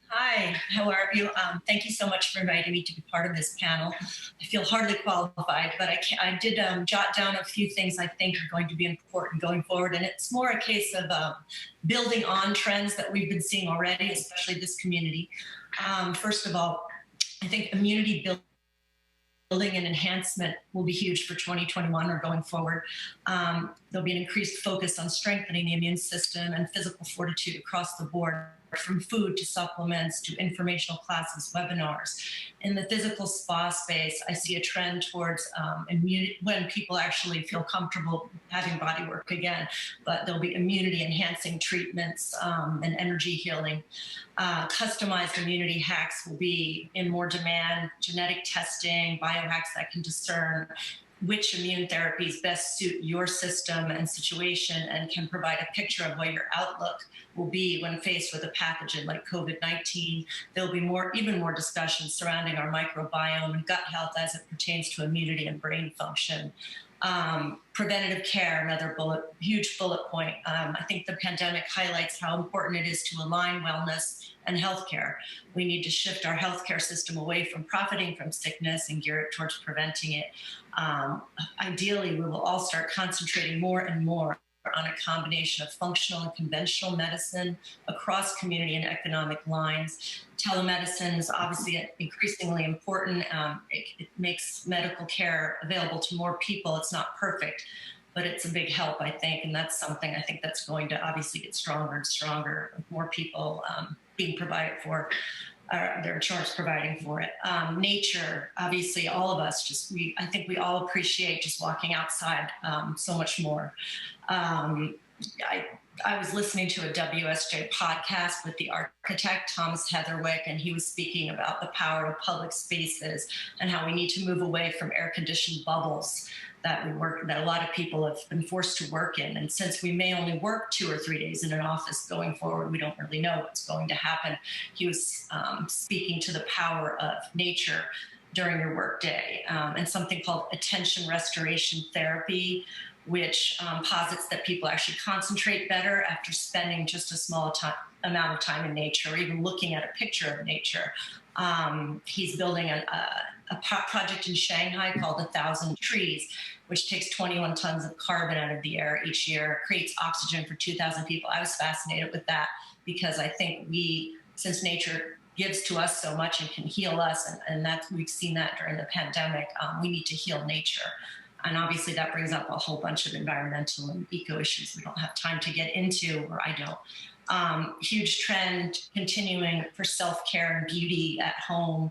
Hi, how are you? Thank you so much for inviting me to be part of this panel. I feel hardly qualified, but I did jot down a few things I think are going to be important going forward. And it's more a case of building on trends that we've been seeing already, especially this community. First of all, I think immunity building and enhancement will be huge for 2021 or going forward. There'll be an increased focus on strengthening the immune system and physical fortitude across the board, from food to supplements to informational classes, webinars. In the physical spa space, I see a trend towards immunity when people actually feel comfortable having body work again, but there'll be immunity enhancing treatments and energy healing. Customized immunity hacks will be in more demand, genetic testing, biohacks that can discern which immune therapies best suit your system and situation and can provide a picture of what your outlook will be when faced with a pathogen like COVID-19. There'll be even more discussion surrounding our microbiome and gut health as it pertains to immunity and brain function. Preventative care, another huge bullet point. I think the pandemic highlights how important it is to align wellness and healthcare. We need to shift our healthcare system away from profiting from sickness and gear it towards preventing it. Ideally, we will all start concentrating more and more on a combination of functional and conventional medicine across community and economic lines. Telemedicine is obviously increasingly important. It makes medical care available to more people. It's not perfect, but it's a big help, I think, and that's something I think that's going to obviously get stronger and stronger with more people being provided for, their insurance providing for it. Nature, obviously, all of us I think we all appreciate just walking outside so much more. I was listening to a WSJ podcast with the architect, Thomas Heatherwick, and he was speaking about the power of public spaces and how we need to move away from air-conditioned bubbles that a lot of people have been forced to work in. And since we may only work 2 or 3 days in an office going forward, we don't really know what's going to happen. He was speaking to the power of nature during your workday and something called attention restoration therapy, which posits that people actually concentrate better after spending just a small amount of time in nature, or even looking at a picture of nature. He's building a project in Shanghai called 1,000 Trees, which takes 21 tons of carbon out of the air each year, creates oxygen for 2,000 people. I was fascinated with that because I think since nature gives to us so much and can heal us, and we've seen that during the pandemic, we need to heal nature. And obviously that brings up a whole bunch of environmental and eco issues we don't have time to get into, or I don't. Huge trend continuing for self-care and beauty at home.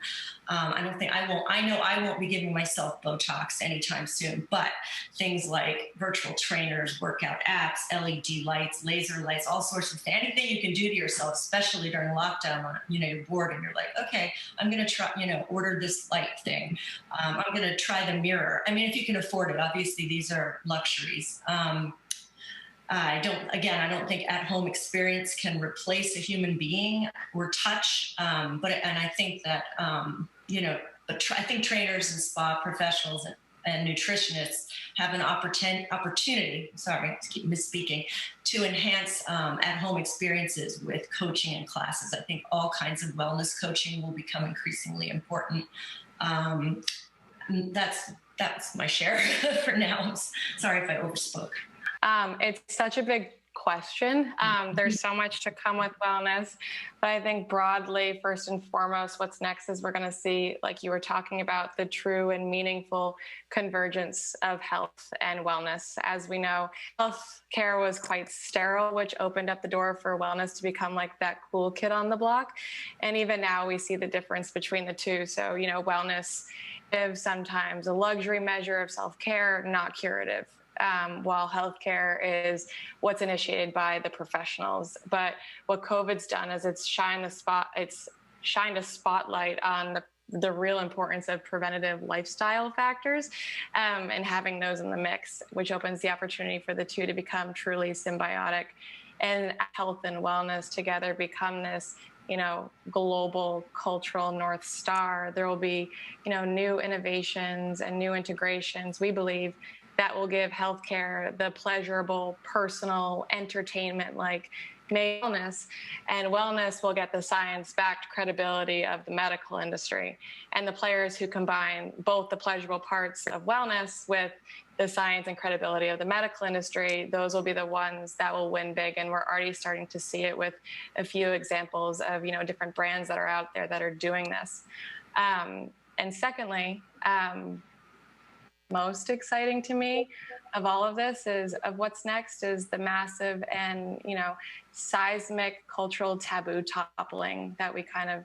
I know I won't be giving myself Botox anytime soon, but things like virtual trainers, workout apps, LED lights, laser lights, all sorts of things, anything you can do to yourself, especially during lockdown, you're bored and you're like, okay, I'm going to try, order this light thing. I'm going to try the mirror. I mean, if you can afford it, obviously these are luxuries. I don't think at-home experience can replace a human being or touch. And I think that, I think trainers and spa professionals and nutritionists have an opportunity, sorry, I keep misspeaking, to enhance at-home experiences with coaching and classes. I think all kinds of wellness coaching will become increasingly important. That's my share for now. Sorry if I overspoke. It's such a big question. There's so much to come with wellness, but I think broadly, first and foremost, what's next is we're going to see, like you were talking about, the true and meaningful convergence of health and wellness. As we know, healthcare was quite sterile, which opened up the door for wellness to become like that cool kid on the block. And even now we see the difference between the two. So, wellness is sometimes a luxury measure of self-care, not curative. While healthcare is what's initiated by the professionals. But what COVID's done is it's shined a spotlight on the real importance of preventative lifestyle factors and having those in the mix, which opens the opportunity for the two to become truly symbiotic, and health and wellness together become this global cultural North Star. There will be, new innovations and new integrations, we believe, that will give healthcare the pleasurable, personal entertainment like wellness, and wellness will get the science-backed credibility of the medical industry. And the players who combine both the pleasurable parts of wellness with the science and credibility of the medical industry, those will be the ones that will win big. And we're already starting to see it with a few examples of, different brands that are out there that are doing this. And secondly, most exciting to me of all of this is of what's next is the massive and seismic cultural taboo toppling that we kind of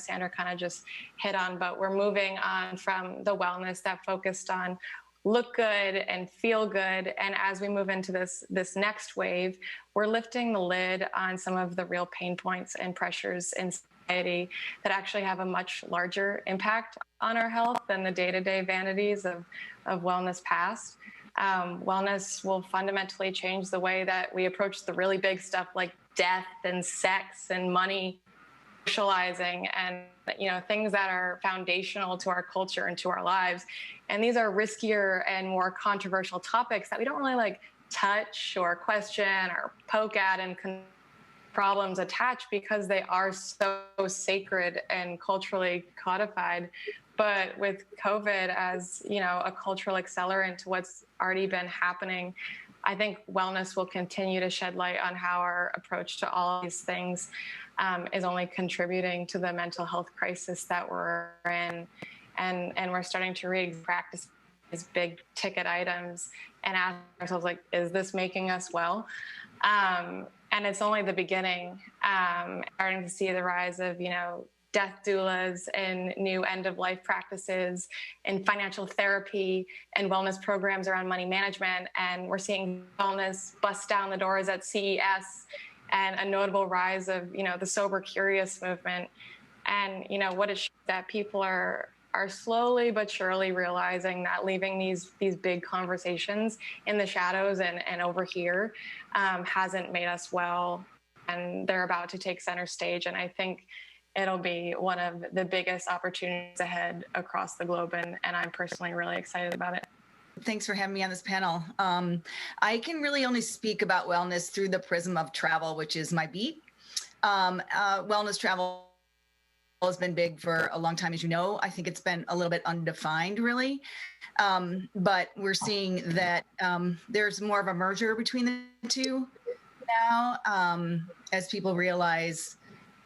Sandra kind of just hit on, but we're moving on from the wellness that focused on look good and feel good, and as we move into this next wave, we're lifting the lid on some of the real pain points and pressures in society that actually have a much larger impact on our health than the day-to-day vanities of wellness past. Wellness will fundamentally change the way that we approach the really big stuff like death and sex and money, socializing, and things that are foundational to our culture and to our lives. And these are riskier and more controversial topics that we don't really touch or question or poke at and problems attached because they are so sacred and culturally codified. But with COVID as, a cultural accelerant to what's already been happening, I think wellness will continue to shed light on how our approach to all these things is only contributing to the mental health crisis that we're in. And we're starting to practice these big ticket items and ask ourselves, is this making us well? And it's only the beginning. Starting to see the rise of, death doulas and new end-of-life practices and financial therapy and wellness programs around money management. And we're seeing wellness bust down the doors at CES and a notable rise of, the sober curious movement. And, what it shows that people are slowly but surely realizing that leaving these big conversations in the shadows and over here hasn't made us well, and they're about to take center stage. And I think it'll be one of the biggest opportunities ahead across the globe, and I'm personally really excited about it. Thanks for having me on this panel. I can really only speak about wellness through the prism of travel, which is my beat. Wellness travel has been big for a long time, as you know. I think it's been a little bit undefined, really. But we're seeing that there's more of a merger between the two now, as people realize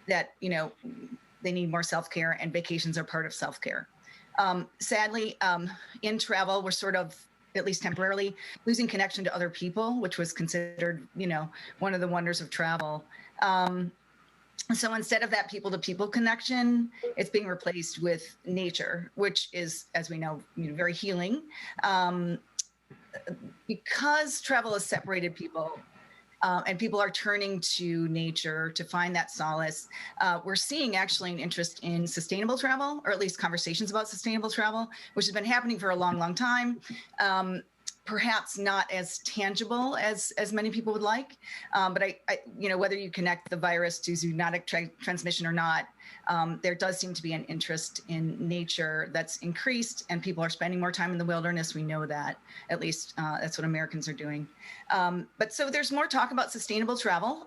that, they need more self-care, and vacations are part of self-care. Sadly, in travel, we're sort of, at least temporarily, losing connection to other people, which was considered, one of the wonders of travel. So instead of that people-to-people connection, it's being replaced with nature, which is, as we know, very healing. Because travel has separated people, and people are turning to nature to find that solace, we're seeing actually an interest in sustainable travel, or at least conversations about sustainable travel, which has been happening for a long, long time. Perhaps not as tangible as many people would like, but I whether you connect the virus to zoonotic transmission or not, there does seem to be an interest in nature that's increased, and people are spending more time in the wilderness. We know that, at least that's what Americans are doing. But so there's more talk about sustainable travel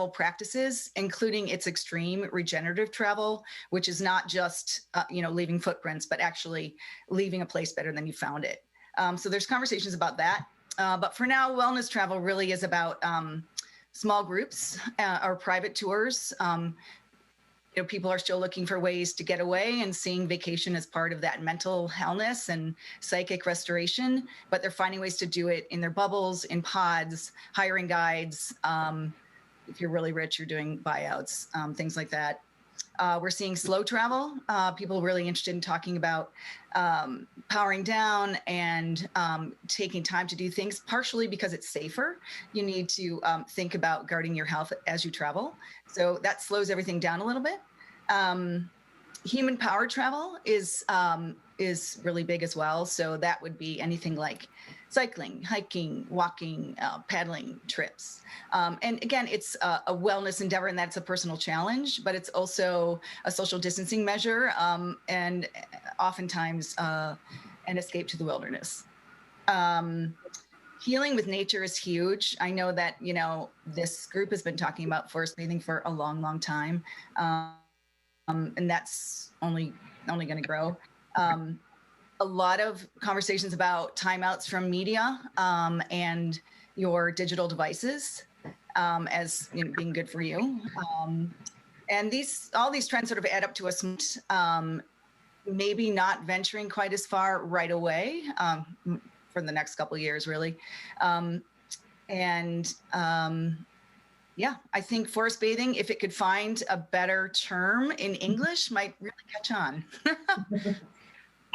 practices, including its extreme regenerative travel, which is not just leaving footprints, but actually leaving a place better than you found it. So there's conversations about that. But for now, wellness travel really is about small groups or private tours. People are still looking for ways to get away and seeing vacation as part of that mental wellness and psychic restoration, but they're finding ways to do it in their bubbles, in pods, hiring guides. If you're really rich, you're doing buyouts, things like that. We're seeing slow travel, people really interested in talking about powering down and taking time to do things, partially because it's safer. You need to think about guarding your health as you travel. So that slows everything down a little bit. Human powered travel is really big as well. So that would be anything like cycling, hiking, walking, paddling trips. And again, it's a wellness endeavor, and that's a personal challenge, but it's also a social distancing measure, and oftentimes and escape to the wilderness. Healing with nature is huge. I know that, you know, this group has been talking about forest bathing for a long, long time. And that's only going to grow. A lot of conversations about timeouts from media and your digital devices as, you know, being good for you. And all these trends sort of add up to us maybe not venturing quite as far right away for the next couple of years, really. Yeah, I think forest bathing, if it could find a better term in English, might really catch on.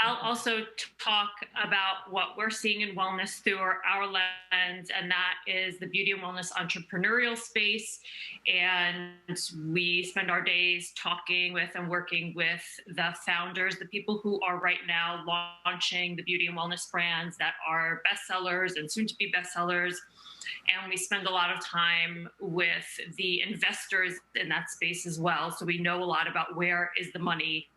I'll also talk about what we're seeing in wellness through our lens, and that is the beauty and wellness entrepreneurial space. And we spend our days talking with and working with the founders, the people who are right now launching the beauty and wellness brands that are bestsellers and soon to be bestsellers. And we spend a lot of time with the investors in that space as well. So we know a lot about where is the money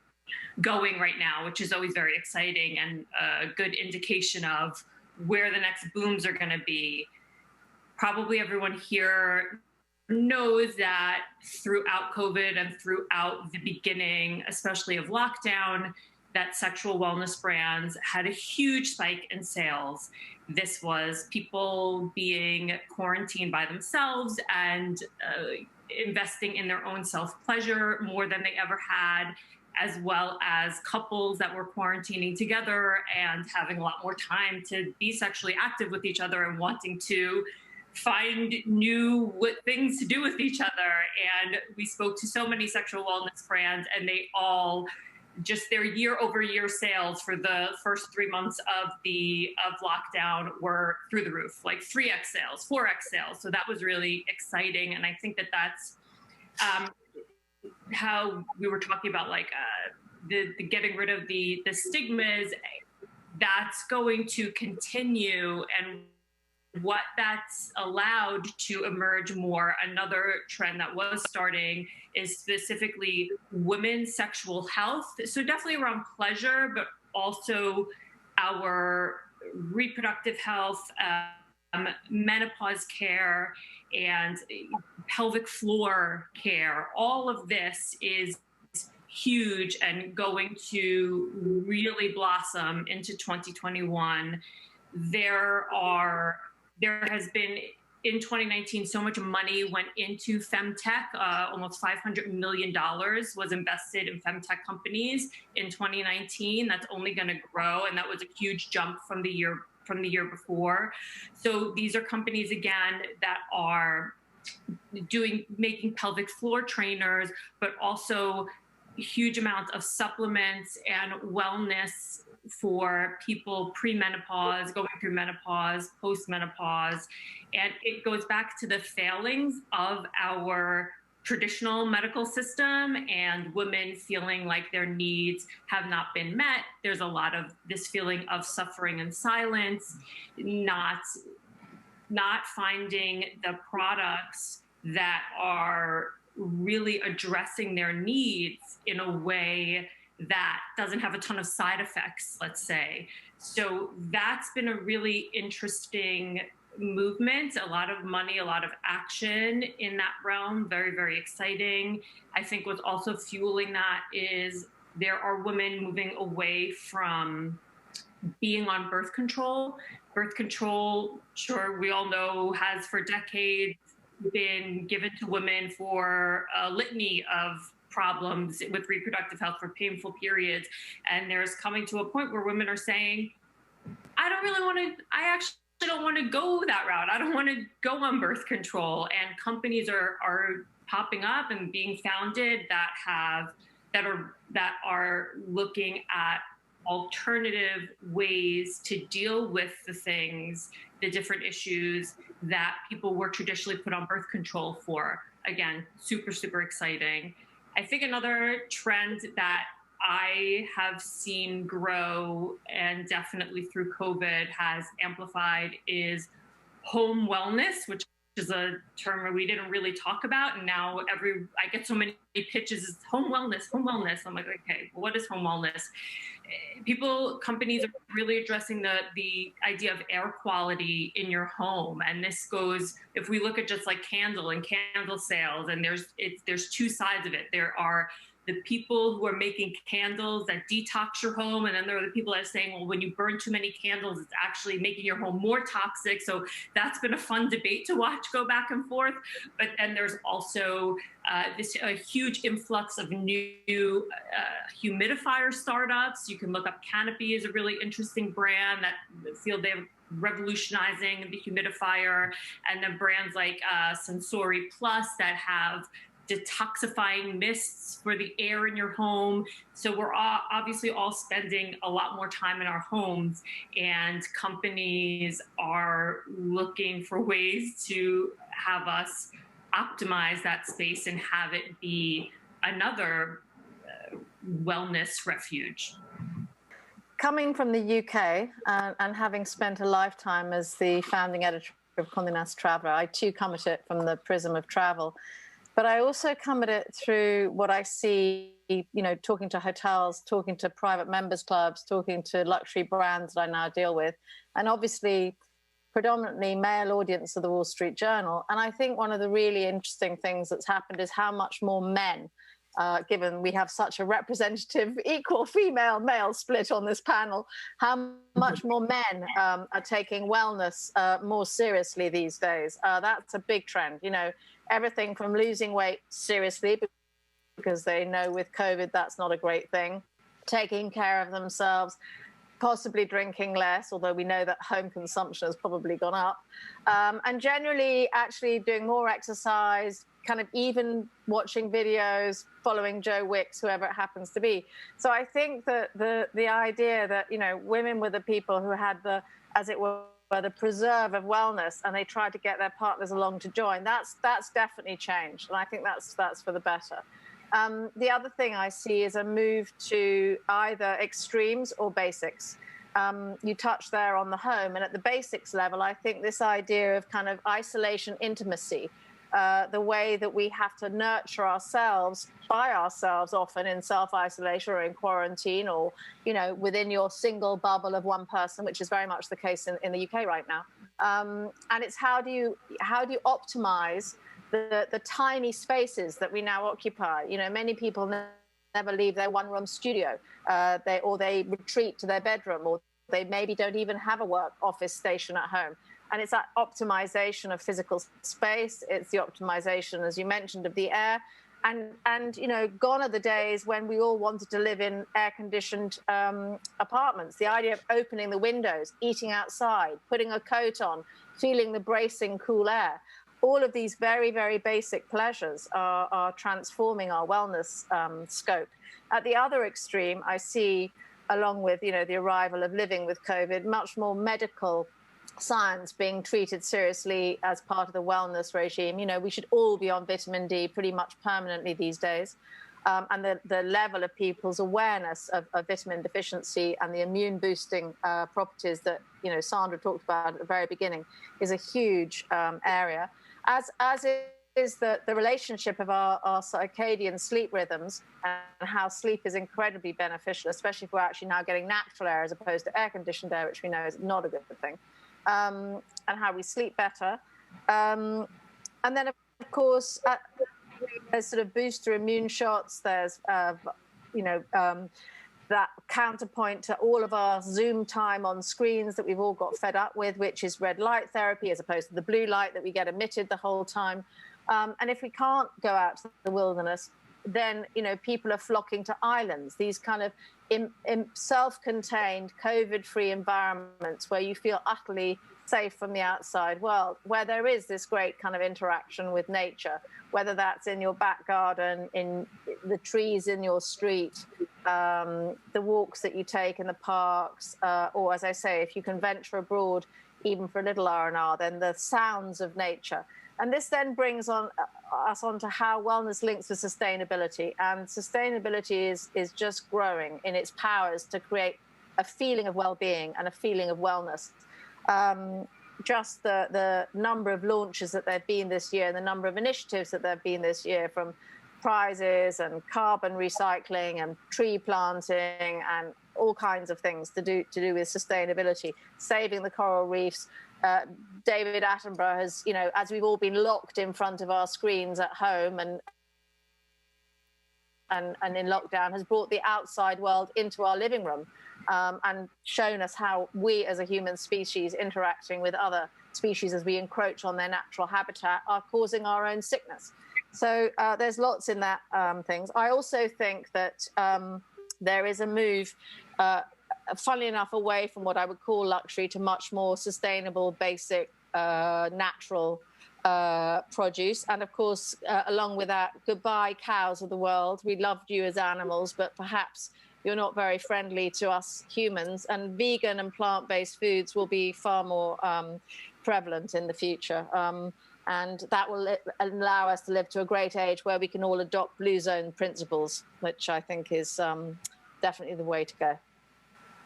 going right now, which is always very exciting and a good indication of where the next booms are going to be. Probably everyone here knows that throughout COVID and throughout the beginning, especially of lockdown, that sexual wellness brands had a huge spike in sales. This was people being quarantined by themselves and investing in their own self-pleasure more than they ever had, as well as couples that were quarantining together and having a lot more time to be sexually active with each other and wanting to find new things to do with each other. And we spoke to so many sexual wellness brands, and they all, just their year-over-year sales for the first 3 months of lockdown were through the roof, like 3x sales, 4x sales. So that was really exciting. And I think that that's how we were talking about, like the getting rid of the stigmas. That's going to continue, and what that's allowed to emerge more. Another trend that was starting is specifically women's sexual health. So definitely around pleasure, but also our reproductive health, menopause care, and pelvic floor care. All of this is huge and going to really blossom into 2021. There has been, in 2019, so much money went into femtech. Almost $500 million was invested in femtech companies in 2019. That's only going to grow, and that was a huge jump from the year before. So these are companies, again, that are making pelvic floor trainers, but also huge amounts of supplements and wellness for people pre-menopause, going through menopause, post-menopause. And it goes back to the failings of our traditional medical system and women feeling like their needs have not been met. There's a lot of this feeling of suffering and silence, not finding the products that are really addressing their needs in a way that doesn't have a ton of side effects, let's say. So that's been a really interesting movement, a lot of money, a lot of action in that realm. Very, very exciting. I think what's also fueling that is there are women moving away from being on birth control. Birth control, sure, we all know, has for decades been given to women for a litany of problems with reproductive health, for painful periods. And there's coming to a point where women are saying, I actually don't want to go that route. I don't want to go on birth control. And companies are popping up and being founded that are looking at alternative ways to deal with the different issues that people were traditionally put on birth control for. Again, super, super exciting. I think another trend that I have seen grow, and definitely through COVID has amplified, is home wellness, which is a term we didn't really talk about. And now I get so many pitches, is home wellness. I'm like, okay, well, what is home wellness? Companies are really addressing the idea of air quality in your home. And this goes, if we look at just like candle sales, and there's two sides of it. There are the people who are making candles that detox your home. And then there are the people that are saying, well, when you burn too many candles, it's actually making your home more toxic. So that's been a fun debate to watch go back and forth. But then there's also a huge influx of new humidifier startups. You can look up Canopy is a really interesting brand that feel they're revolutionizing the humidifier. And then brands like Sensory Plus that have detoxifying mists for the air in your home. So we're obviously all spending a lot more time in our homes, and companies are looking for ways to have us optimize that space and have it be another wellness refuge. Coming from the UK and having spent a lifetime as the founding editor of Condé Nast Traveler, I too come at it from the prism of travel. But I also come at it through what I see, talking to hotels, talking to private members clubs, talking to luxury brands that I now deal with, and obviously predominantly male audience of the Wall Street Journal. And I think one of the really interesting things that's happened is how much more men, given we have such a representative, equal female-male split on this panel, how much more men are taking wellness more seriously these days. That's a big trend, everything from losing weight seriously, because they know with COVID that's not a great thing, taking care of themselves, possibly drinking less, although we know that home consumption has probably gone up, and generally actually doing more exercise, kind of even watching videos, following Joe Wicks, whoever it happens to be. So I think that the idea that, women were the people who had the, as it were, the preserve of wellness, and they tried to get their partners along to join. That's definitely changed, and I think that's for the better. The other thing I see is a move to either extremes or basics. You touched there on the home, and at the basics level, I think this idea of kind of isolation, intimacy, the way that we have to nurture ourselves by ourselves, often in self-isolation or in quarantine, or within your single bubble of one person, which is very much the case in the UK right now. And it's how do you optimize the tiny spaces that we now occupy? Many people never leave their one-room studio, they retreat to their bedroom, or they maybe don't even have a work office station at home. And it's that optimization of physical space. It's the optimization, as you mentioned, of the air. And gone are the days when we all wanted to live in air-conditioned apartments. The idea of opening the windows, eating outside, putting a coat on, feeling the bracing cool air. All of these very, very basic pleasures are transforming our wellness scope. At the other extreme, I see, along with the arrival of living with COVID, much more medical science being treated seriously as part of the wellness regime. We should all be on vitamin D pretty much permanently these days. And the level of people's awareness of vitamin deficiency and the immune boosting properties that, Sandra talked about at the very beginning is a huge area, as is the relationship of our circadian sleep rhythms, and how sleep is incredibly beneficial, especially if we're actually now getting natural air as opposed to air-conditioned air, which we know is not a good thing. And how we sleep better. And then, of course, there's sort of booster immune shots. There's, that counterpoint to all of our Zoom time on screens that we've all got fed up with, which is red light therapy as opposed to the blue light that we get emitted the whole time. And if we can't go out to the wilderness, then, people are flocking to islands, these kind of self-contained, COVID-free environments where you feel utterly safe from the outside world, where there is this great kind of interaction with nature, whether that's in your back garden, in the trees in your street, the walks that you take in the parks, or, as I say, if you can venture abroad, even for a little R&R, then the sounds of nature. And this then brings us on to how wellness links with sustainability. And sustainability is just growing in its powers to create a feeling of well-being and a feeling of wellness. just the number of launches that there have been this year and the number of initiatives that there have been this year, from prizes and carbon recycling and tree planting and all kinds of things to do with sustainability, saving the coral reefs. David Attenborough has, as we've all been locked in front of our screens at home and in lockdown, has brought the outside world into our living room and shown us how we as a human species interacting with other species as we encroach on their natural habitat are causing our own sickness. So there's lots in that things. I also think that there is a move, funnily enough, away from what I would call luxury to much more sustainable, basic, natural produce. And of course, along with that, goodbye cows of the world. We loved you as animals, but perhaps you're not very friendly to us humans. And vegan and plant-based foods will be far more prevalent in the future. And that will allow us to live to a great age where we can all adopt blue zone principles, which I think is definitely the way to go.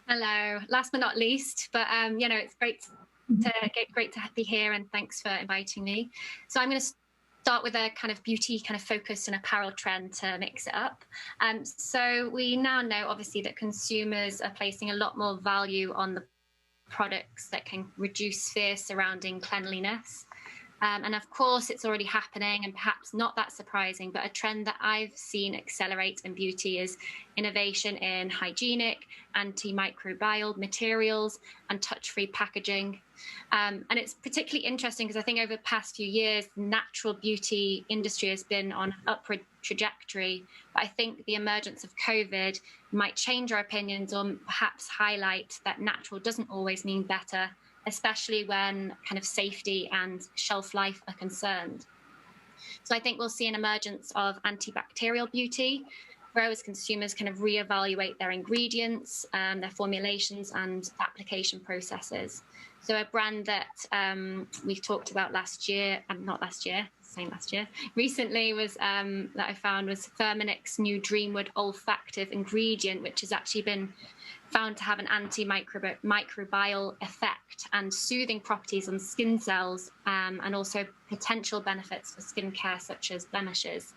Hello. Last but not least, but it's great to be here, and thanks for inviting me. So I'm going to start with a kind of beauty focus and apparel trend to mix it up. So we now know, obviously, that consumers are placing a lot more value on the products that can reduce fear surrounding cleanliness. And of course, it's already happening, and perhaps not that surprising, but a trend that I've seen accelerate in beauty is innovation in hygienic, antimicrobial materials, and touch-free packaging. And it's particularly interesting because I think over the past few years, the natural beauty industry has been on an upward trajectory. But I think the emergence of COVID might change our opinions, or perhaps highlight that natural doesn't always mean better, especially when kind of safety and shelf life are concerned. So I think we'll see an emergence of antibacterial beauty, where as consumers kind of reevaluate their ingredients, their formulations and application processes. So a brand that we've talked about recently was that I found was Firmenich new Dreamwood olfactive ingredient, which has actually been found to have an antimicrobial effect and soothing properties on skin cells, and also potential benefits for skincare such as blemishes.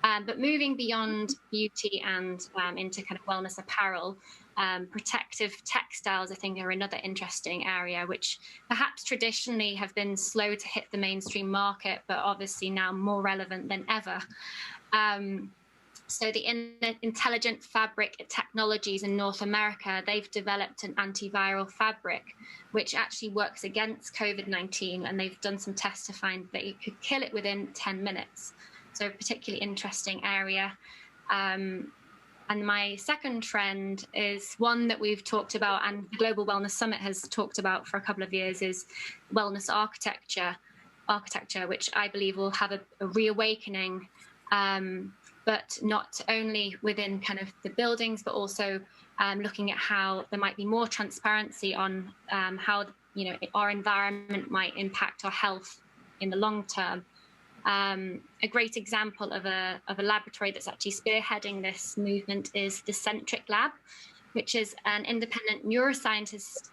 But moving beyond beauty and into kind of wellness apparel, protective textiles, I think, are another interesting area, which perhaps traditionally have been slow to hit the mainstream market, but obviously now more relevant than ever. So the Intelligent Fabric Technologies in North America, they've developed an antiviral fabric, which actually works against COVID-19, and they've done some tests to find that you could kill it within 10 minutes. So a particularly interesting area. And my second trend is one that we've talked about, and the Global Wellness Summit has talked about for a couple of years, is wellness architecture, which I believe will have a reawakening, but not only within kind of the buildings, but also looking at how there might be more transparency on how our environment might impact our health in the long term. A great example of a laboratory that's actually spearheading this movement is the Centric Lab, which is an independent neuroscience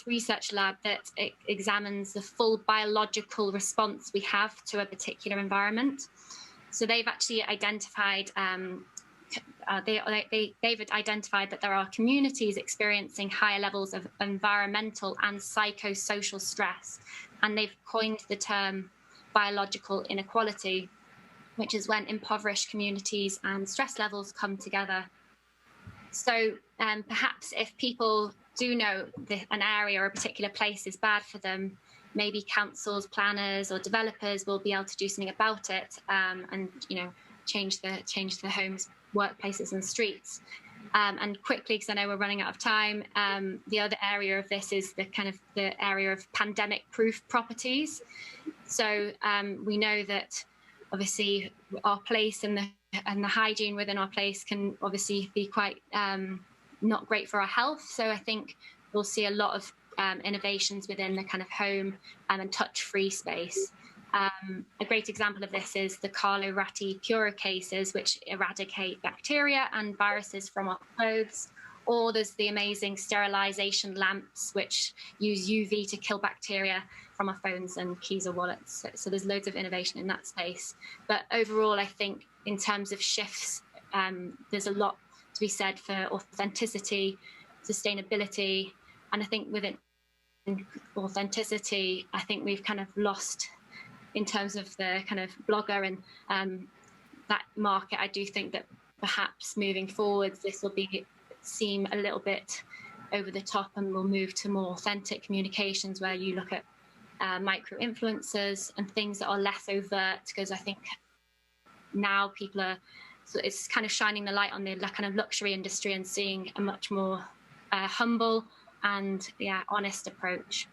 research lab that examines the full biological response we have to a particular environment. So they've actually identified they've identified that there are communities experiencing higher levels of environmental and psychosocial stress, and they've coined the term biological inequality, which is when impoverished communities and stress levels come together. So perhaps if people do know an area or a particular place is bad for them, maybe councils, planners, or developers will be able to do something about it, and change the homes, workplaces, and streets. And quickly, because I know we're running out of time, the other area of this is the area of pandemic-proof properties. So we know that obviously our place and the hygiene within our place can obviously be quite not great for our health. So I think we'll see a lot of innovations within the kind of home and touch-free space. A great example of this is the Carlo Ratti Puro cases, which eradicate bacteria and viruses from our clothes, Or there's the amazing sterilization lamps, which use UV to kill bacteria from our phones and keys or wallets. So there's loads of innovation in that space. But overall, I think in terms of shifts, there's a lot to be said for authenticity, sustainability. And I think within authenticity, I think we've kind of lost in terms of the kind of blogger and that market. I do think that perhaps moving forwards, this will seem a little bit over the top, and we'll move to more authentic communications where you look at micro influencers and things that are less overt, because I think now people are, so it's kind of shining the light on the kind of luxury industry and seeing a much more humble and honest approach.